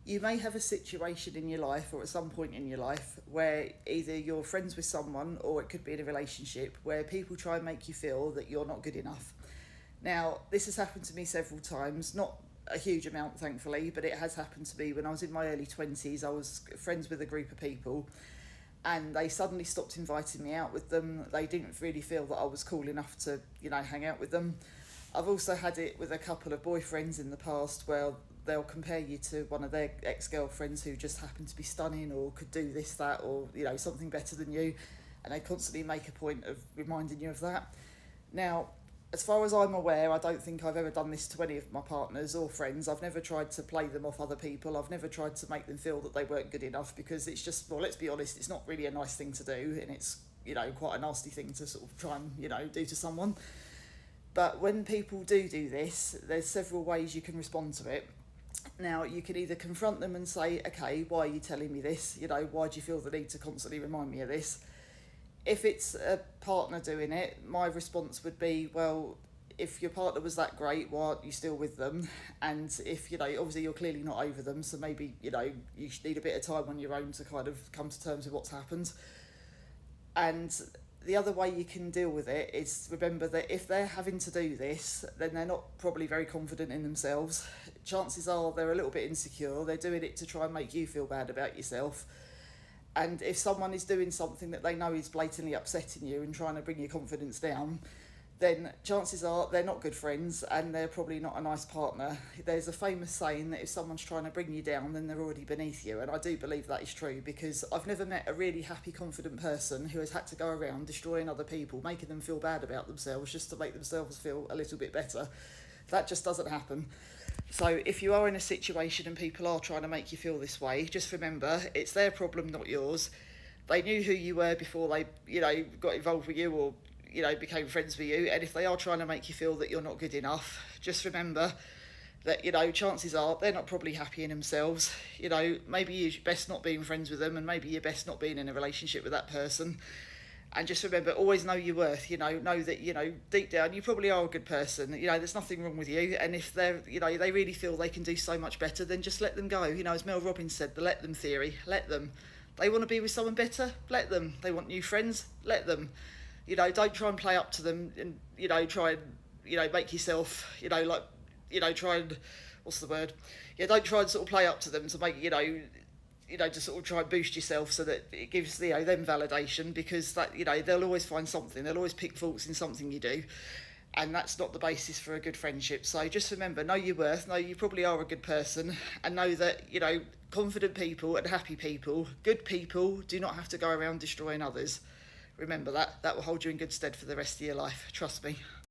You may have a situation in your life or at some point in your life where either you're friends with someone or it could be in a relationship where people try and make you feel that you're not good enough. Now, this has happened to me several times, not a huge amount, thankfully, but it has happened to me when I was in my early 20s. I was friends with a group of people and they suddenly stopped inviting me out with them. They didn't really feel that I was cool enough to, hang out with them. I've also had it with a couple of boyfriends in the past where they'll compare you to one of their ex-girlfriends who just happened to be stunning or could do this, that, or, something better than you. And they constantly make a point of reminding you of that. Now, as far as I'm aware, I don't think I've ever done this to any of my partners or friends. I've never tried to play them off other people. I've never tried to make them feel that they weren't good enough, because it's just, well, let's be honest, it's not really a nice thing to do, and it's, quite a nasty thing to sort of try and, do to someone. But when people do this, there's several ways you can respond to it. Now, you can either confront them and say, okay, why are you telling me this? Why do you feel the need to constantly remind me of this? If it's a partner doing it, my response would be, well, if your partner was that great, why aren't you still with them? And if, obviously you're clearly not over them, so maybe, you need a bit of time on your own to kind of come to terms with what's happened. And the other way you can deal with it is remember that if they're having to do this, then they're not probably very confident in themselves. Chances are they're a little bit insecure. They're doing it to try and make you feel bad about yourself. And if someone is doing something that they know is blatantly upsetting you and trying to bring your confidence down, then chances are they're not good friends and they're probably not a nice partner. There's a famous saying that if someone's trying to bring you down, then they're already beneath you. And I do believe that is true, because I've never met a really happy, confident person who has had to go around destroying other people, making them feel bad about themselves just to make themselves feel a little bit better. That just doesn't happen. So if you are in a situation and people are trying to make you feel this way, just remember, it's their problem, not yours. They knew who you were before they, got involved with you or, became friends with you. And if they are trying to make you feel that you're not good enough, just remember that, chances are they're not probably happy in themselves. Maybe you're best not being friends with them, and maybe you're best not being in a relationship with that person. And just remember, always know your worth, know that, deep down, you probably are a good person. There's nothing wrong with you. And if they're, they really feel they can do so much better, then just let them go. As Mel Robbins said, the let them theory, let them. They want to be with someone better, let them. They want new friends, let them. Don't try and play up to them and, try and, make yourself, try and, what's the word? Yeah, don't try and sort of play up to them to make, to sort of try and boost yourself so that it gives, them validation, because that, they'll always find something. They'll always pick faults in something you do. And that's not the basis for a good friendship. So just remember, know your worth, know you probably are a good person, and know that, confident people and happy people, good people, do not have to go around destroying others. Remember that. That will hold you in good stead for the rest of your life. Trust me.